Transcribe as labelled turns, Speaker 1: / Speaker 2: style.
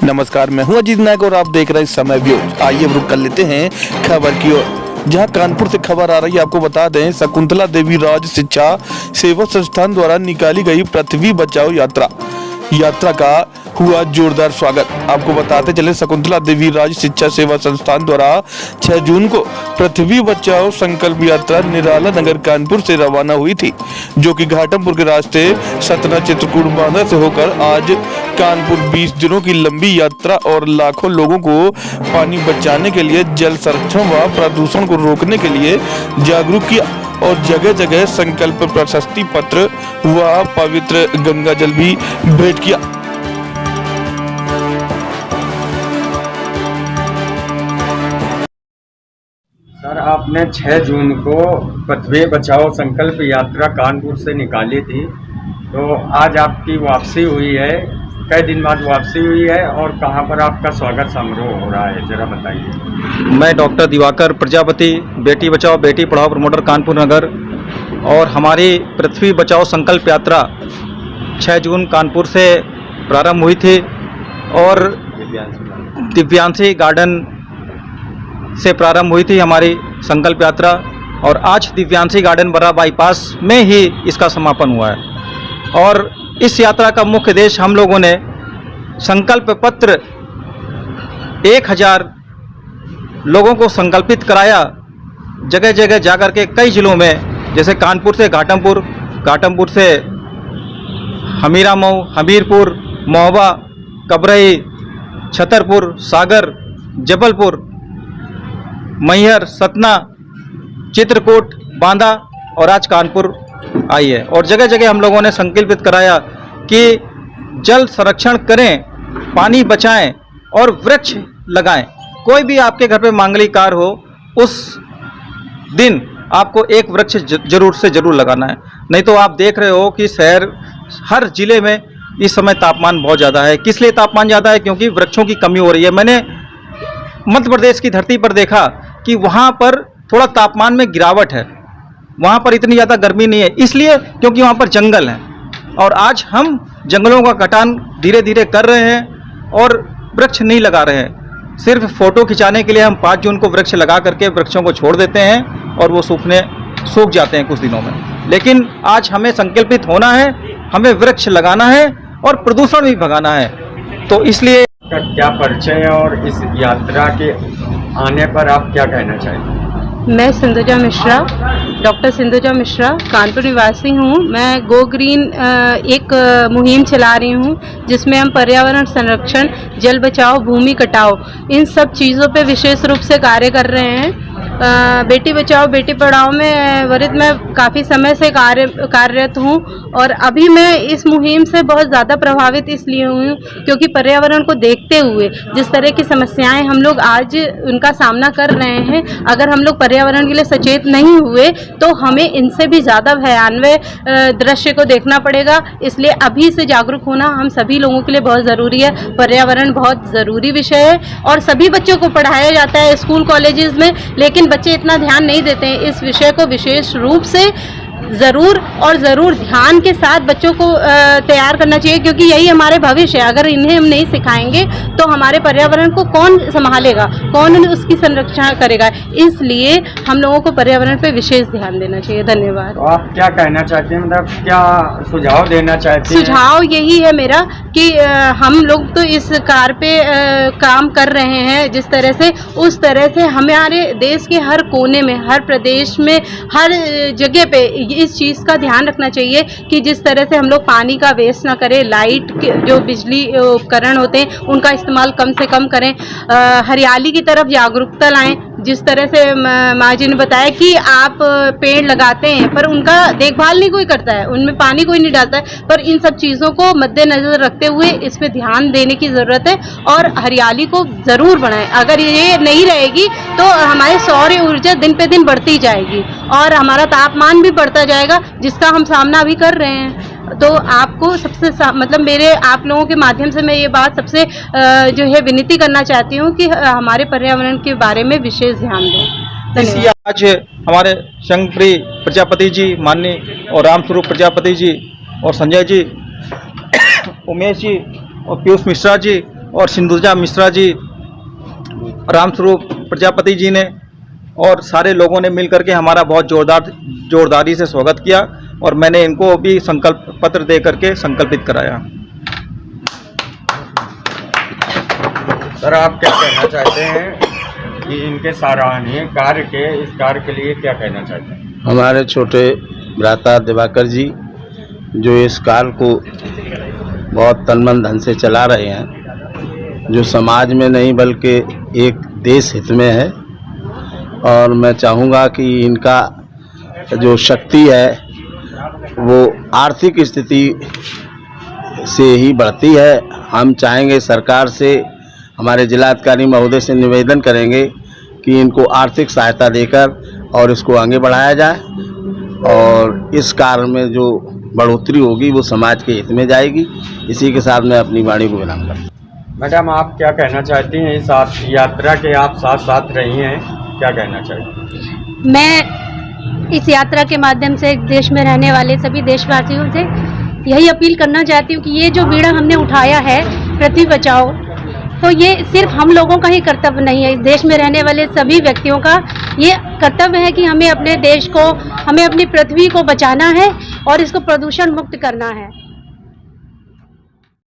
Speaker 1: नमस्कार, मैं हूं अजीत नायक और आप देख रहे हैं समय व्यूज। आइए रुक कर लेते हैं खबर की ओर, जहां कानपुर से खबर आ रही है। आपको बता दें, शकुंतला देवी राज शिक्षा सेवा संस्थान द्वारा निकाली गई पृथ्वी बचाओ यात्रा का हुआ जोरदार स्वागत। आपको बताते चले, शकुंतला देवी राज शिक्षा सेवा संस्थान द्वारा 6 जून को पृथ्वी बचाओ संकल्प यात्रा निराला नगर कानपुर से रवाना हुई थी, जो कि घाटमपुर के रास्ते सतना चित्रकूट बांधा से होकर आज कानपुर 20 दिनों की लंबी यात्रा और लाखों लोगों को पानी बचाने के लिए, जल संरक्षण व प्रदूषण को रोकने के लिए जागरूक किया और जगह जगह संकल्प प्रशस्ति पत्र व पवित्र गंगा जल भी भेंट किया।
Speaker 2: सर, आपने 6 जून को पृथ्वी बचाओ संकल्प यात्रा कानपुर से निकाली थी, तो आज आपकी वापसी हुई है। कई दिन बाद वापसी हुई है और कहाँ पर आपका स्वागत समारोह हो रहा है, जरा बताइए।
Speaker 3: मैं डॉक्टर दिवाकर प्रजापति, बेटी बचाओ बेटी पढ़ाओ प्रमोटर कानपुर नगर, और हमारी पृथ्वी बचाओ संकल्प यात्रा 6 जून कानपुर से प्रारंभ हुई थी और दिव्यांशी गार्डन से प्रारंभ हुई थी हमारी संकल्प यात्रा, और आज दिव्यांशी गार्डन बड़ा बाईपास में ही इसका समापन हुआ है। और इस यात्रा का मुख्य उद्देश्य, हम लोगों ने संकल्प पत्र 1000 लोगों को संकल्पित कराया, जगह जगह जाकर के कई जिलों में, जैसे कानपुर से घाटमपुर, घाटमपुर से हमीरामऊ, हमीरपुर, महोबा, कबरई, छतरपुर, सागर, जबलपुर, मैहर, सतना, चित्रकूट, बांदा और आज कानपुर आई है। और जगह जगह हम लोगों ने संकल्पित कराया कि जल संरक्षण करें, पानी बचाएं और वृक्ष लगाएं। कोई भी आपके घर पे मांगलिक कार्य हो, उस दिन आपको एक वृक्ष जरूर से जरूर लगाना है। नहीं तो आप देख रहे हो कि शहर, हर जिले में इस समय तापमान बहुत ज़्यादा है। किस लिए तापमान ज़्यादा है? क्योंकि वृक्षों की कमी हो रही है। मैंने मध्य प्रदेश की धरती पर देखा कि वहाँ पर थोड़ा तापमान में गिरावट है, वहाँ पर इतनी ज़्यादा गर्मी नहीं है, इसलिए क्योंकि वहाँ पर जंगल है। और आज हम जंगलों का कटान धीरे धीरे कर रहे हैं और वृक्ष नहीं लगा रहे हैं। सिर्फ फ़ोटो खिंचाने के लिए हम 5 जून को वृक्ष लगा करके वृक्षों को छोड़ देते हैं और वो सूख जाते हैं कुछ दिनों में। लेकिन आज हमें संकल्पित होना है, हमें वृक्ष लगाना है और प्रदूषण भी भगाना है। तो इसलिए
Speaker 2: का क्या परिचय है और इस यात्रा के आने पर आप क्या कहना चाहेंगे?
Speaker 4: मैं सिंधुजा मिश्रा, डॉक्टर सिंधुजा मिश्रा, कानपुर निवासी हूँ। मैं गो ग्रीन एक मुहिम चला रही हूँ, जिसमें हम पर्यावरण संरक्षण, जल बचाओ, भूमि कटाओ, इन सब चीज़ों पे विशेष रूप से कार्य कर रहे हैं। बेटी बचाओ बेटी पढ़ाओ में वरित मैं काफ़ी समय से कार्यरत हूँ और अभी मैं इस मुहिम से बहुत ज़्यादा प्रभावित इसलिए हुई हूँ क्योंकि पर्यावरण को देखते हुए जिस तरह की समस्याएं हम लोग आज उनका सामना कर रहे हैं, अगर हम लोग पर्यावरण के लिए सचेत नहीं हुए तो हमें इनसे भी ज़्यादा भयानक दृश्य को देखना पड़ेगा। इसलिए अभी से जागरूक होना हम सभी लोगों के लिए बहुत ज़रूरी है। पर्यावरण बहुत ज़रूरी विषय है और सभी बच्चों को पढ़ाया जाता है स्कूल कॉलेजेस में, लेकिन बच्चे इतना ध्यान नहीं देते हैं। इस विषय को विशेष रूप से ज़रूर ध्यान के साथ बच्चों को तैयार करना चाहिए, क्योंकि यही हमारे भविष्य है। अगर इन्हें हम नहीं सिखाएंगे तो हमारे पर्यावरण को कौन संभालेगा, कौन उसकी संरक्षण करेगा। इसलिए हम लोगों को पर्यावरण पे विशेष ध्यान देना चाहिए। धन्यवाद।
Speaker 2: तो आप क्या कहना चाहते हैं, मतलब क्या सुझाव देना चाहते हैं?
Speaker 4: सुझाव यही है मेरा कि हम लोग तो इस कार्य पे काम कर रहे हैं जिस तरह से, उस तरह से हमारे देश के हर कोने में, हर प्रदेश में, हर जगह पे इस चीज़ का ध्यान रखना चाहिए कि जिस तरह से हम लोग पानी का वेस्ट ना करें, लाइट के जो बिजली उपकरण होते हैं उनका इस्तेमाल कम से कम करें, हरियाली की तरफ जागरूकता लाएं। जिस तरह से माँ जी ने बताया कि आप पेड़ लगाते हैं पर उनका देखभाल नहीं कोई करता है, उनमें पानी कोई नहीं डालता है, पर इन सब चीज़ों को मद्देनजर रखते हुए इस पे ध्यान देने की ज़रूरत है और हरियाली को ज़रूर बढ़ाएं। अगर ये नहीं रहेगी तो हमारी सौर ऊर्जा दिन पे दिन बढ़ती जाएगी और हमारा तापमान भी बढ़ता जाएगा, जिसका हम सामना भी कर रहे हैं। तो आपको सबसे मतलब मेरे आप लोगों के माध्यम से मैं ये बात सबसे जो है विनती करना चाहती हूँ कि हमारे पर्यावरण के बारे में विशेष ध्यान दें।
Speaker 3: इसलिए आज हमारे शंकरी प्रजापति जी, माननीय और रामस्वरूप प्रजापति जी और संजय जी, उमेश जी और पीयूष मिश्रा जी और सिंधुजा मिश्रा जी, रामस्वरूप प्रजापति जी ने और सारे लोगों ने मिलकर के हमारा बहुत जोरदारी से स्वागत किया और मैंने इनको भी संकल्प पत्र दे करके संकल्पित कराया।
Speaker 2: सर, आप क्या कहना चाहते हैं कि इनके सराहनीय कार्य इस कार्य के लिए क्या कहना चाहते हैं?
Speaker 5: हमारे छोटे भ्राता दिवाकर जी जो इस कार्य को बहुत तन मन धन से चला रहे हैं, जो समाज में नहीं बल्कि एक देश हित में है। और मैं चाहूँगा कि इनका जो शक्ति है वो आर्थिक स्थिति से ही बढ़ती है। हम चाहेंगे सरकार से, हमारे जिलाधिकारी महोदय से निवेदन करेंगे कि इनको आर्थिक सहायता देकर और इसको आगे बढ़ाया जाए और इस कार्य में जो बढ़ोतरी होगी वो समाज के हित में जाएगी। इसी के साथ मैं अपनी वाणी को विराम करता हूँ।
Speaker 2: मैडम, आप क्या कहना चाहती हैं? इस यात्रा के आप साथ साथ रही हैं, क्या कहना चाहती हैं?
Speaker 6: मैं इस यात्रा के माध्यम से देश में रहने वाले सभी देशवासियों से यही अपील करना चाहती हूँ कि ये जो बीड़ा हमने उठाया है पृथ्वी बचाओ, तो ये सिर्फ हम लोगों का ही कर्तव्य नहीं है, इस देश में रहने वाले सभी व्यक्तियों का ये कर्तव्य है कि हमें अपने देश को, हमें अपनी पृथ्वी को बचाना है और इसको प्रदूषण मुक्त करना है।